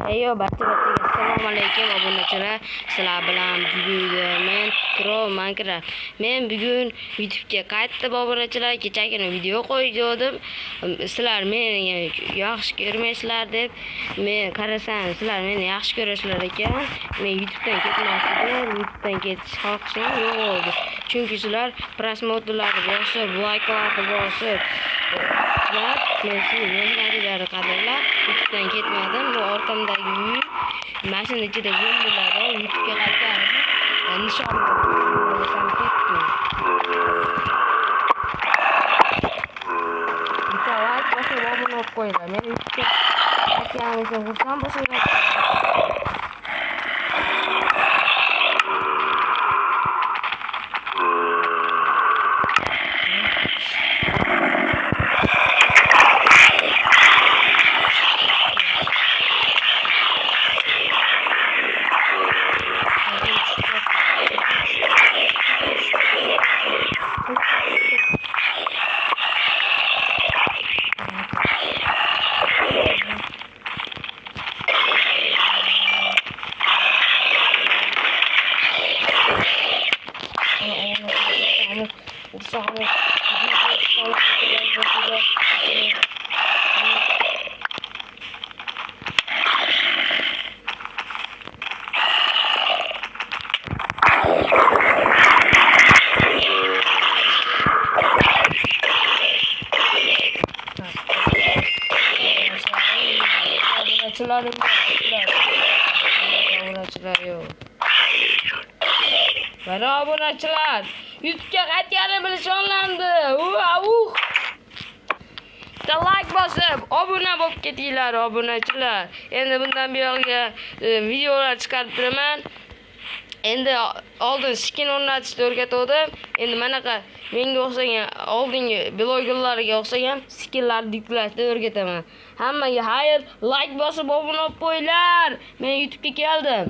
Eyo, barcha-barchaga assalomu alaykum obunachilar. Sizlar bilan bugun men Pro Minecraft. Men bugun YouTube'ga qaytdim obunachilar. Kechagina video qo'ydim. Sizlar meni yaxshi ko'rmaysizlar deb men qarasam, sizlar meni yaxshi ko'rasizlar ekan. Men YouTube'dan ketmoqchidim. YouTube'dan ketish xohishim yo'q. Chunki sizlar prosmotrlarni bosib, like'larni bosib men sizlarni qadrlab YouTube'dan ketmadim. Bu orqamdagi uy mashina ichida zombilar YouTube'ga qaytarib nishon olsam ketdim. Bitta like bosib obuna bo'lib qo'yinglar. Men YouTube'ga qaytganim uchun xursand bo'lsanglar. Obunachilar YouTube'ga qaytganim bilan nishonlandi. Bitta like bosib, obuna bo'lib ketinglar obunachilar. Endi bundan buyog'iga videolar chiqarib turaman. Endi oldin skin o'rnatishni o'rgatdim. Endi manaqa menga o'xshagan oldingi blogerlarga o'xshagan skinlarni yuklashni o'rgataman. Hammaga xayr, like bosib obuna bo'lib qo'yinglar. Men YouTube'ga keldim.